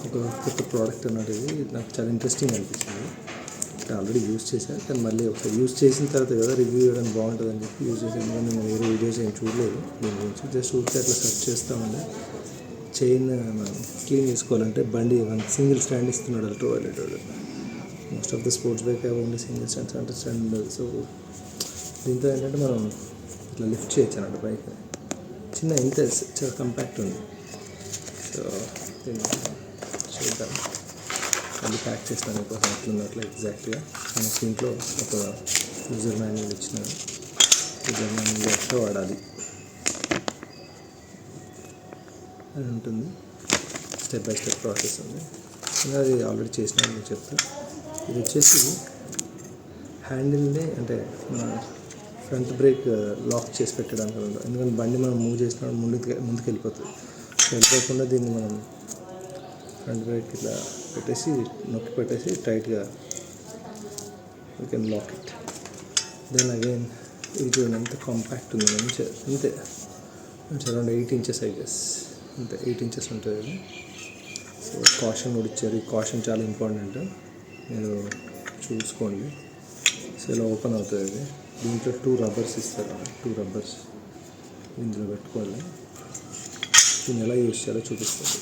ఒక కొత్త ప్రోడక్ట్ అన్నట్టు ఇది నాకు చాలా ఇంట్రెస్టింగ్ అనిపించింది. ఆల్రెడీ యూజ్ చేశాను, కానీ మళ్ళీ ఒకసారి యూజ్ చేసిన తర్వాత కదా రివ్యూ ఇవ్వడానికి బాగుంటుందని చెప్పి యూజ్ చేసాను. ఎందుకంటే నేను వేరే వీడియోస్ ఏం చూడలేదు దీని గురించి. జస్ట్ ఊరికే అట్లా సెర్చ్ చేస్తామండి. చైన్ మనం క్లీన్ చేసుకోవాలంటే బండి సింగిల్ స్టాండ్ ఇస్తున్నాడు అల్ట్రావైలెట్ వాడు. Most of the sports bike only single stand, centre stand ఉండదు. సో దీంతో ఏంటంటే మనం ఇట్లా లిఫ్ట్ చేయొచ్చు అన్నట్టు బైక్. చిన్న ఇంత చాలా కంపాక్ట్ ఉంది. సో చూద్దాం, మళ్ళీ ప్యాక్ చేస్తాను కోసం ఎట్లున్నట్లు ఎగ్జాక్ట్గా. మనకి దీంట్లో ఒక యూజర్ మాన్యువల్ ఇచ్చినాను. యూజర్ మాన్యువల్ ఎట్లా వాడాలి అని ఉంటుంది. స్టెప్ బై స్టెప్ ప్రాసెస్ ఉంది. ఇంకా అది ఆల్రెడీ చేసినాను నేను చెప్తాను. ఇది వచ్చేసి హ్యాండిల్ని అంటే మన ఫ్రంట్ బ్రేక్ లాక్ చేసి పెట్టడానికి ఉంటుంది. ఎందుకంటే బండి మనం మూవ్ చేసినప్పుడు ముందుకు వెళ్ళిపోతుంది. వెళ్ళిపోకుండా దీన్ని మనం ఫ్రంట్ బ్రేక్ ఇట్లా పెట్టేసి నొక్కి పెట్టేసి టైట్గా we can lock it. Then again ఇది చూడండి ఎంత కాంపాక్ట్ ఉంది. మంచి అంతే, అరౌండ్ 8 inches ఐ గెస్, అంతే 8 inches ఉంటుంది. సో కాషన్ కూడా ఇచ్చారు. ఈ కాషన్ చాలా ఇంపార్టెంట్, మీరు చూసుకోండి. సో ఇలా ఓపెన్ అవుతుంది అది. దీంట్లో 2 rubbers ఇస్తారు. 2 rubbers ఇందులో పెట్టుకోవాలి. దీన్ని ఎలా యూజ్ చేయాలో చూపిస్తుంది.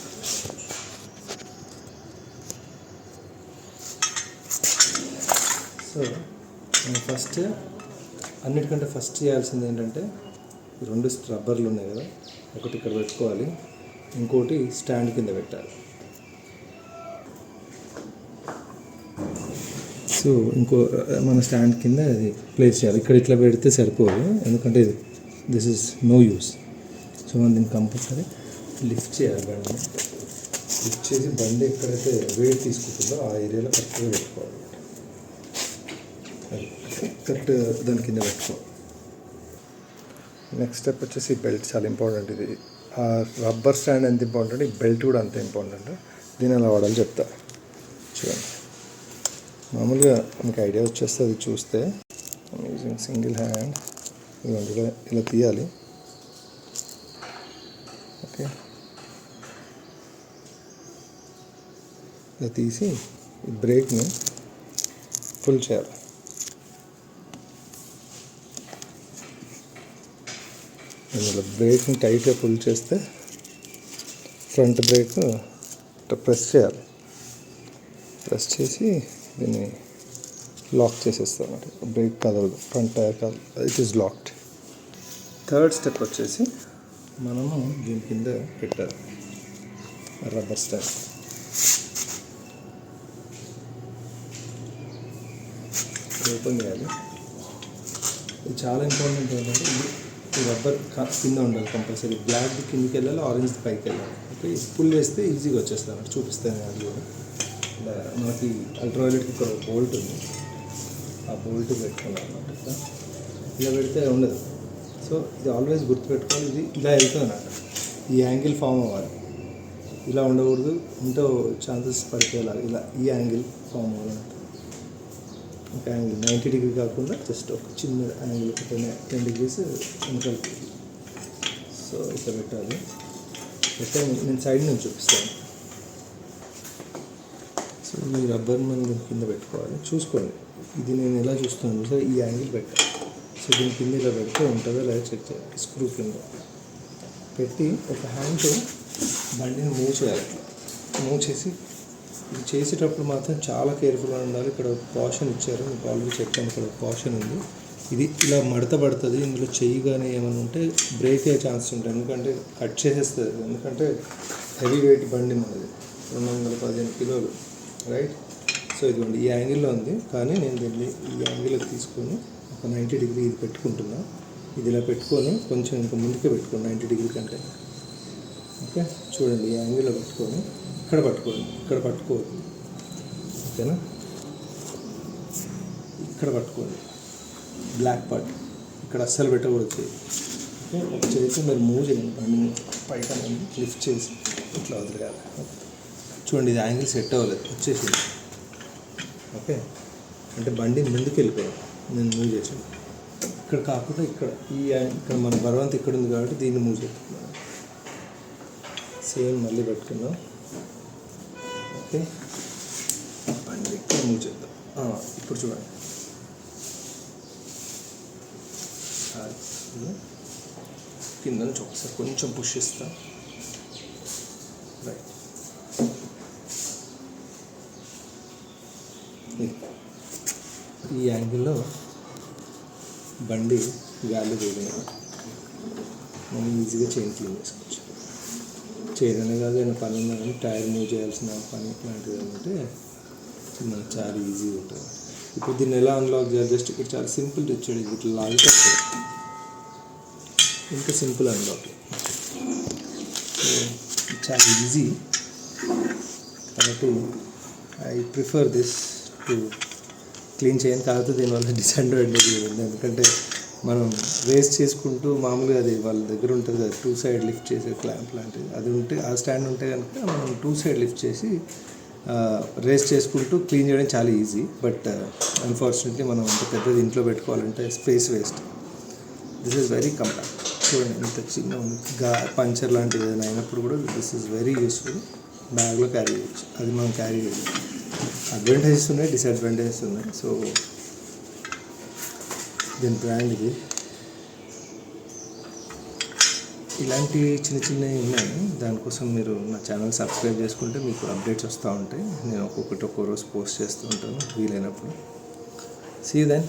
సో ఫస్ట్ అన్నిటికంటే ఫస్ట్ చేయాల్సింది ఏంటంటే 2 రబ్బర్లు ఉన్నాయి కదా, ఒకటి ఇక్కడ పెట్టుకోవాలి, ఇంకోటి స్టాండ్ కింద పెట్టాలి. సో మన స్టాండ్ కింద అది ప్లేస్ చేయాలి. ఇక్కడ ఇట్లా పెడితే సరిపోదు, ఎందుకంటే this is no use. So మనం దీన్ని కంపల్సరీ లిఫ్ట్ చేయాలి. బండిని లిఫ్ట్ చేసి బండి ఎక్కడైతే వెయిట్ తీసుకుంటుందో ఆ ఏరియాలో కరెక్ట్గా పెట్టుకోవాలి. కరెక్ట్ దాని కింద పెట్టుకోవాలి. నెక్స్ట్ స్టెప్ వచ్చేసి బెల్ట్ చాలా ఇంపార్టెంట్. ఇది ఆ రబ్బర్ స్టాండ్ ఎంత ఇంపార్టెంట్, ఈ బెల్ట్ కూడా అంత ఇంపార్టెంట్. దీన్ని ఎలా వాడాలి చెప్తా చూడండి. మామూలుగా మీకు ఐడియా వచ్చేస్తుంది చూస్తే. యూజింగ్ సింగిల్ హ్యాండ్ ఇలా తీయాలి. ఓకే, ఇలా తీసి ఈ బ్రేక్ని ఫుల్ చేయాలి. ఇందులో బ్రేక్ని టైట్గా ఫుల్ చేస్తే ఫ్రంట్ బ్రేక్ ప్రెస్ చేయాలి. ప్రెస్ చేసి దీన్ని లాక్ చేసేస్తాం అన్నమాట. బ్రేక్ కదలదు, ఫ్రంట్ టైర్ కదలదు, it is locked. Third step వచ్చేసి మనము దీని కింద పెట్టాలి రబ్బర్ స్టాండ్. ఓపెన్ చేయాలి. ఇది చాలా ఇంపార్టెంట్ ఏంటంటే ఈ రబ్బర్ కింద ఉండాలి కంపల్సరీ. బ్లాక్ కిందకి వెళ్ళాలి, ఆరెంజ్ పైకి వెళ్ళాలి. ఓకే, పుల్ వేస్తే ఈజీగా వచ్చేస్తుంది అన్నట్టు. చూపిస్తాను అది కూడా. మనకి అల్ట్రావైలెట్కి ఇక్కడ బోల్ట్ ఉంది, ఆ బోల్ట్ పెట్టుకున్నాను అన్నమాట. ఇలా పెడితే ఉండదు. సో ఇది ఆల్వేస్ గుర్తుపెట్టుకోవాలి. ఇది ఇలా వెళ్తుంది అన్నమాట. ఈ యాంగిల్ ఫామ్ అవ్వాలి, ఇలా ఉండకూడదు. ఉంటే ఛాన్సెస్ పడిపోయేలాగా ఇలా ఈ యాంగిల్ ఫామ్ అవ్వాలన్నమాట. ఒక యాంగిల్ 90 degree కాకుండా జస్ట్ ఒక చిన్న యాంగిల్, ఒక 10 degrees వెనకాలకి. సో ఇట్లా పెట్టాలి. అయితే నేను సైడ్ నుంచి చూపిస్తాను. సో ఈ రబ్బర్ మనం కింద పెట్టుకోవాలి. చూసుకోండి, ఇది నేను ఎలా చూస్తున్నాను సార్, ఈ యాంగిల్ పెట్టాలి. సో దీని కింద ఇలా పెడితే ఉంటుందో లేదా చెక్ చేయాలి. స్క్రూ కింద పెట్టి ఒక హ్యాండ్తో బండిని మూవ్ చేయాలి. మూవ్ చేసి ఇది చేసేటప్పుడు మాత్రం చాలా కేర్ఫుల్గా ఉండాలి. ఇక్కడ కాషన్ ఇచ్చారు, మీకు ఆల్రెడీ చెప్పాను. ఇక్కడ కాషన్ ఉంది. ఇది ఇలా మడత పడుతుంది. ఇందులో చెయ్యి కానీ ఏమైనా ఉంటే బ్రేక్ అయ్యే ఛాన్స్ ఉంటుంది, ఎందుకంటే కట్ చేసేస్తుంది. ఎందుకంటే హెవీ వెయిట్ బండి మనది, 215 kilos, రైట్. సో ఇదిగోండి ఈ యాంగిల్లో ఉంది, కానీ నేను దీన్ని ఈ యాంగిల్లో తీసుకొని ఒక 90 degree ఇది పెట్టుకుంటున్నా. ఇది ఇలా పెట్టుకొని కొంచెం ఇంకా ముందుకే పెట్టుకోండి 90 degree కంటే. ఓకే, చూడండి ఈ యాంగిల్లో పెట్టుకొని ఇక్కడ పట్టుకోండి, ఇక్కడ పట్టుకోవద్దు. ఓకేనా, ఇక్కడ పట్టుకోండి. బ్లాక్ పార్ట్ ఇక్కడ అస్సలు పెట్టకూడదు. ఓకే, ఒక చేసి మీరు మూవ్ చేయండి. బండిని పైకి లిఫ్ట్ చేసి ఇట్లా వదిలేయాలి. చూడండి ఇది యాంగిల్ సెట్ అవ్వలేదు, వచ్చేసింది. ఓకే, అంటే బండి ముందుకు వెళ్ళిపోయాం. నేను మూవ్ చేసాను ఇక్కడ కాకుండా ఇక్కడ ఇక్కడ మన బలవంత్ ఇక్కడ ఉంది కాబట్టి దీన్ని మూవ్ చేస్తున్నాను. సేమ్ మళ్ళీ పెట్టుకుందాం. ఓకే, అండ్ ఇక్కడ మూవ్ చేద్దాం. ఇప్పుడు చూడండి, కింద నుంచి ఒకసారి కొంచెం పుష్ ఇస్తా. రైట్, ఈ యాంగిల్లో బండి గాలి వేయడం మనం ఈజీగా చైన్ క్లీన్ చేసుకోవచ్చు. చైన్ అనే కాదు, ఏమైనా పని ఉన్నా కానీ టైర్ మూవ్ చేయాల్సిన పని ఇట్లాంటిది అంటే మనకు చాలా ఈజీగా ఉంటుంది. ఇప్పుడు దీన్ని ఎలా అన్లాక్ చేయాలి, జస్ట్ ఇక్కడ చాలా సింపుల్ ఇచ్చాడు, ఇట్లా లాగితే ఇంకా సింపుల్ అన్లాక్. సో చాలా ఈజీ కాబట్టి I prefer this to clean చేయను. కాకపోతే దీనివల్ల డిసడ్వాంటేజ్ ఉంది, ఎందుకంటే మనం రేస్ చేసుకుంటూ మామూలుగా అది వాళ్ళ దగ్గర ఉంటుంది కదా 2 సైడ్ లిఫ్ట్ చేసే క్లాంప్ లాంటిది, అది ఉంటే ఆ స్టాండ్ ఉంటే కనుక మనం 2 సైడ్ లిఫ్ట్ చేసి రేస్ చేసుకుంటూ క్లీన్ చేయడం చాలా ఈజీ. బట్ అన్ఫార్చునేట్లీ మనం అంత పెద్దది ఇంట్లో పెట్టుకోవాలంటే space waste. This is very compact. చూడండి ఇంత చిన్న పంచర్ లాంటిది ఏదైనా అయినప్పుడు కూడా దిస్ ఈజ్ వెరీ యూస్ఫుల్. బ్యాగ్లో క్యారీ చేయొచ్చు, అది మనం క్యారీ చేయొచ్చు. అడ్వాంటేజెస్ ఉన్నాయి, డిసడ్వాంటేజెస్ ఉన్నాయి. సో దీని బ్రాండ్ ఇది. ఇలాంటి చిన్న చిన్నవి ఉన్నాయి, దానికోసం మీరు నా ఛానల్ సబ్స్క్రైబ్ చేసుకుంటే మీకు అప్డేట్స్ వస్తూ ఉంటాయి. నేను ఒక్కొక్కటి ఒక్కో రోజు పోస్ట్ చేస్తూ ఉంటాను వీలైనప్పుడు. See you then.